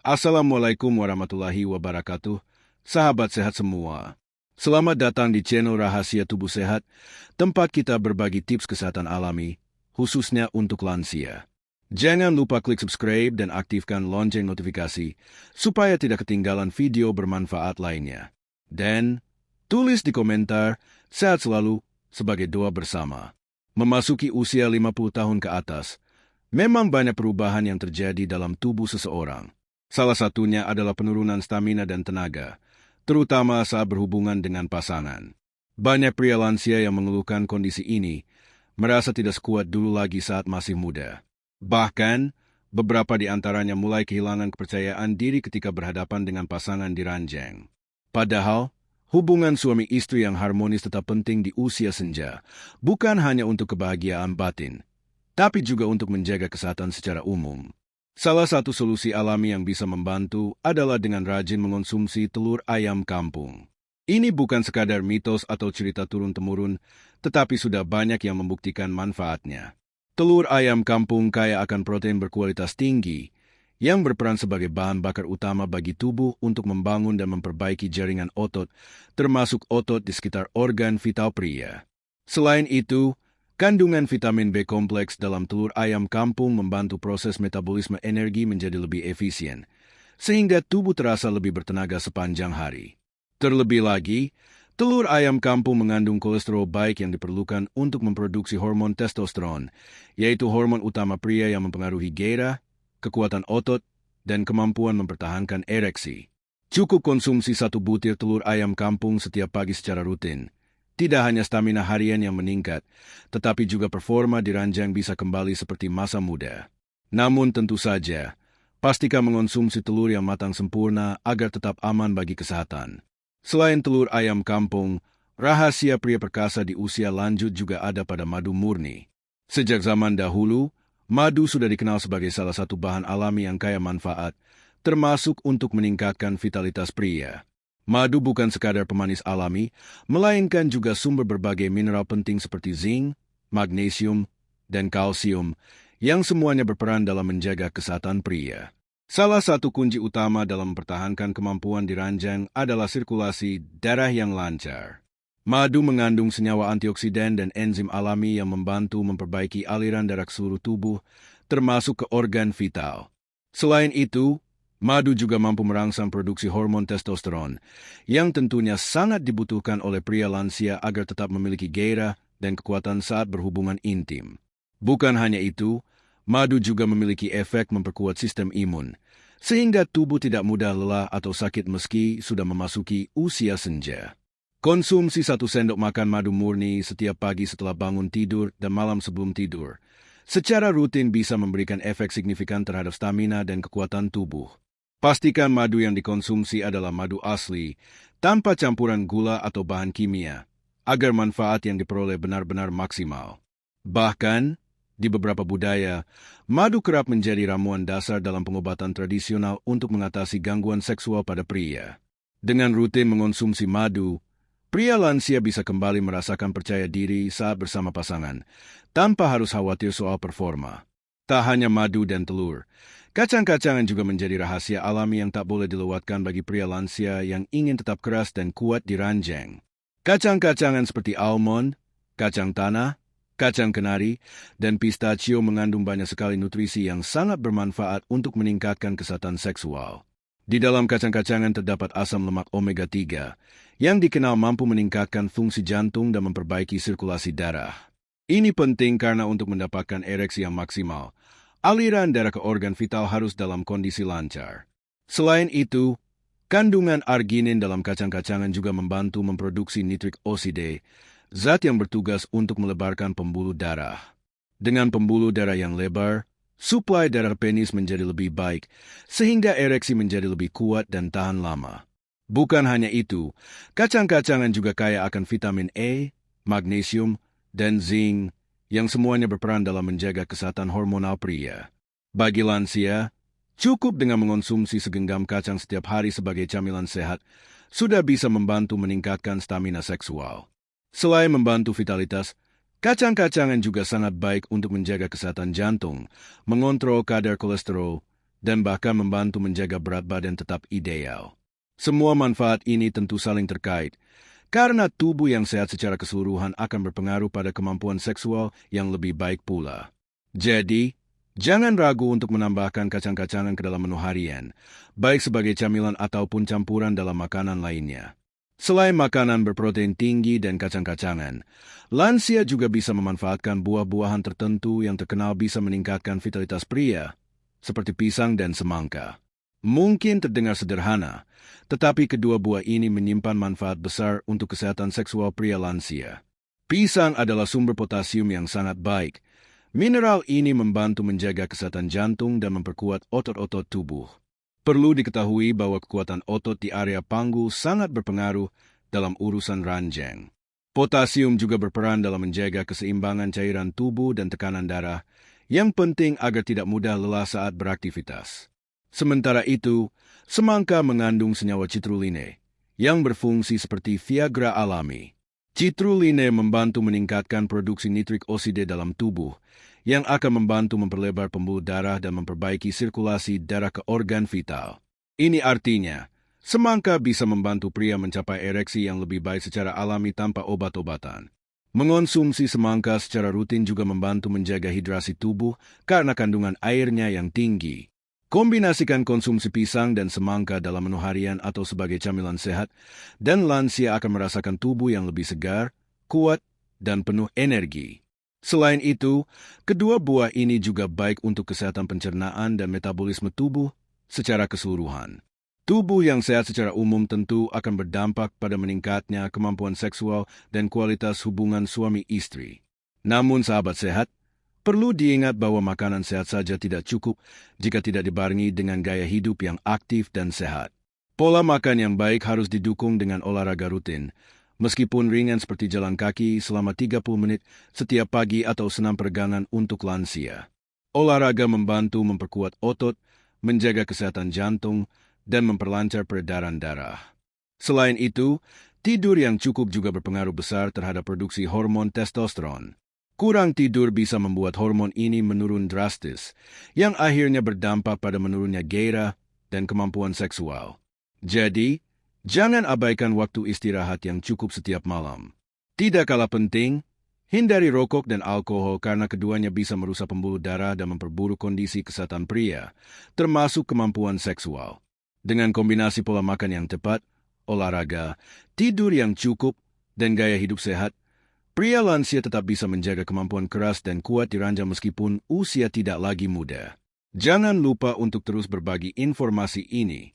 Assalamualaikum warahmatullahi wabarakatuh, sahabat sehat semua. Selamat datang di channel Rahasia Tubuh Sehat, tempat kita berbagi tips kesehatan alami, khususnya untuk lansia. Jangan lupa klik subscribe dan aktifkan lonceng notifikasi, supaya tidak ketinggalan video bermanfaat lainnya. Dan, tulis di komentar, sehat selalu, sebagai doa bersama. Memasuki usia 50 tahun ke atas, memang banyak perubahan yang terjadi dalam tubuh seseorang. Salah satunya adalah penurunan stamina dan tenaga, terutama saat berhubungan dengan pasangan. Banyak pria lansia yang mengeluhkan kondisi ini, merasa tidak sekuat dulu lagi saat masih muda. Bahkan, beberapa di antaranya mulai kehilangan kepercayaan diri ketika berhadapan dengan pasangan di ranjang. Padahal, hubungan suami istri yang harmonis tetap penting di usia senja, bukan hanya untuk kebahagiaan batin, tapi juga untuk menjaga kesehatan secara umum. Salah satu solusi alami yang bisa membantu adalah dengan rajin mengonsumsi telur ayam kampung. Ini bukan sekadar mitos atau cerita turun-temurun, tetapi sudah banyak yang membuktikan manfaatnya. Telur ayam kampung kaya akan protein berkualitas tinggi, yang berperan sebagai bahan bakar utama bagi tubuh untuk membangun dan memperbaiki jaringan otot, termasuk otot di sekitar organ vital pria. Selain itu, kandungan vitamin B kompleks dalam telur ayam kampung membantu proses metabolisme energi menjadi lebih efisien, sehingga tubuh terasa lebih bertenaga sepanjang hari. Terlebih lagi, telur ayam kampung mengandung kolesterol baik yang diperlukan untuk memproduksi hormon testosteron, yaitu hormon utama pria yang mempengaruhi gairah, kekuatan otot, dan kemampuan mempertahankan ereksi. Cukup konsumsi 1 butir telur ayam kampung setiap pagi secara rutin. Tidak hanya stamina harian yang meningkat, tetapi juga performa di ranjang bisa kembali seperti masa muda. Namun tentu saja, pastikan mengonsumsi telur yang matang sempurna agar tetap aman bagi kesehatan. Selain telur ayam kampung, rahasia pria perkasa di usia lanjut juga ada pada madu murni. Sejak zaman dahulu, madu sudah dikenal sebagai salah satu bahan alami yang kaya manfaat, termasuk untuk meningkatkan vitalitas pria. Madu bukan sekadar pemanis alami, melainkan juga sumber berbagai mineral penting seperti zinc, magnesium, dan kalsium, yang semuanya berperan dalam menjaga kesehatan pria. Salah satu kunci utama dalam mempertahankan kemampuan di ranjang adalah sirkulasi darah yang lancar. Madu mengandung senyawa antioksidan dan enzim alami yang membantu memperbaiki aliran darah ke seluruh tubuh, termasuk ke organ vital. Selain itu, madu juga mampu merangsang produksi hormon testosteron, yang tentunya sangat dibutuhkan oleh pria lansia agar tetap memiliki gairah dan kekuatan saat berhubungan intim. Bukan hanya itu, madu juga memiliki efek memperkuat sistem imun, sehingga tubuh tidak mudah lelah atau sakit meski sudah memasuki usia senja. Konsumsi 1 sendok makan madu murni setiap pagi setelah bangun tidur dan malam sebelum tidur, secara rutin bisa memberikan efek signifikan terhadap stamina dan kekuatan tubuh. Pastikan madu yang dikonsumsi adalah madu asli, tanpa campuran gula atau bahan kimia, agar manfaat yang diperoleh benar-benar maksimal. Bahkan, di beberapa budaya, madu kerap menjadi ramuan dasar dalam pengobatan tradisional untuk mengatasi gangguan seksual pada pria. Dengan rutin mengonsumsi madu, pria lansia bisa kembali merasakan percaya diri saat bersama pasangan, tanpa harus khawatir soal performa. Tak hanya madu dan telur, kacang-kacangan juga menjadi rahasia alami yang tak boleh dilewatkan bagi pria lansia yang ingin tetap keras dan kuat di ranjang. Kacang-kacangan seperti almond, kacang tanah, kacang kenari, dan pistachio mengandung banyak sekali nutrisi yang sangat bermanfaat untuk meningkatkan kesehatan seksual. Di dalam kacang-kacangan terdapat asam lemak omega 3, yang dikenal mampu meningkatkan fungsi jantung dan memperbaiki sirkulasi darah. Ini penting karena untuk mendapatkan ereksi yang maksimal, aliran darah ke organ vital harus dalam kondisi lancar. Selain itu, kandungan arginin dalam kacang-kacangan juga membantu memproduksi nitrik oxide, zat yang bertugas untuk melebarkan pembuluh darah. Dengan pembuluh darah yang lebar, suplai darah penis menjadi lebih baik, sehingga ereksi menjadi lebih kuat dan tahan lama. Bukan hanya itu, kacang-kacangan juga kaya akan vitamin E, magnesium, dan zinc, yang semuanya berperan dalam menjaga kesehatan hormonal pria. Bagi lansia, cukup dengan mengonsumsi segenggam kacang setiap hari sebagai camilan sehat, sudah bisa membantu meningkatkan stamina seksual. Selain membantu vitalitas, kacang-kacangan juga sangat baik untuk menjaga kesehatan jantung, mengontrol kadar kolesterol, dan bahkan membantu menjaga berat badan tetap ideal. Semua manfaat ini tentu saling terkait, karena tubuh yang sehat secara keseluruhan akan berpengaruh pada kemampuan seksual yang lebih baik pula. Jadi, jangan ragu untuk menambahkan kacang-kacangan ke dalam menu harian, baik sebagai camilan ataupun campuran dalam makanan lainnya. Selain makanan berprotein tinggi dan kacang-kacangan, lansia juga bisa memanfaatkan buah-buahan tertentu yang terkenal bisa meningkatkan vitalitas pria, seperti pisang dan semangka. Mungkin terdengar sederhana, tetapi kedua buah ini menyimpan manfaat besar untuk kesehatan seksual pria lansia. Pisang adalah sumber potasium yang sangat baik. Mineral ini membantu menjaga kesehatan jantung dan memperkuat otot-otot tubuh. Perlu diketahui bahwa kekuatan otot di area panggul sangat berpengaruh dalam urusan ranjang. Potasium juga berperan dalam menjaga keseimbangan cairan tubuh dan tekanan darah, yang penting agar tidak mudah lelah saat beraktivitas. Sementara itu, semangka mengandung senyawa citruline, yang berfungsi seperti Viagra alami. Citruline membantu meningkatkan produksi nitrik oksida dalam tubuh, yang akan membantu memperlebar pembuluh darah dan memperbaiki sirkulasi darah ke organ vital. Ini artinya, semangka bisa membantu pria mencapai ereksi yang lebih baik secara alami tanpa obat-obatan. Mengonsumsi semangka secara rutin juga membantu menjaga hidrasi tubuh karena kandungan airnya yang tinggi. Kombinasikan konsumsi pisang dan semangka dalam menu harian atau sebagai camilan sehat, dan lansia akan merasakan tubuh yang lebih segar, kuat, dan penuh energi. Selain itu, kedua buah ini juga baik untuk kesehatan pencernaan dan metabolisme tubuh secara keseluruhan. Tubuh yang sehat secara umum tentu akan berdampak pada meningkatnya kemampuan seksual dan kualitas hubungan suami istri. Namun sahabat sehat, perlu diingat bahwa makanan sehat saja tidak cukup jika tidak dibarengi dengan gaya hidup yang aktif dan sehat. Pola makan yang baik harus didukung dengan olahraga rutin, meskipun ringan seperti jalan kaki selama 30 menit setiap pagi atau senam peregangan untuk lansia. Olahraga membantu memperkuat otot, menjaga kesehatan jantung, dan memperlancar peredaran darah. Selain itu, tidur yang cukup juga berpengaruh besar terhadap produksi hormon testosteron. Kurang tidur bisa membuat hormon ini menurun drastis, yang akhirnya berdampak pada menurunnya gairah dan kemampuan seksual. Jadi, jangan abaikan waktu istirahat yang cukup setiap malam. Tidak kalah penting, hindari rokok dan alkohol karena keduanya bisa merusak pembuluh darah dan memperburuk kondisi kesehatan pria, termasuk kemampuan seksual. Dengan kombinasi pola makan yang tepat, olahraga, tidur yang cukup, dan gaya hidup sehat, pria lansia tetap bisa menjaga kemampuan keras dan kuat di ranjang meskipun usia tidak lagi muda. Jangan lupa untuk terus berbagi informasi ini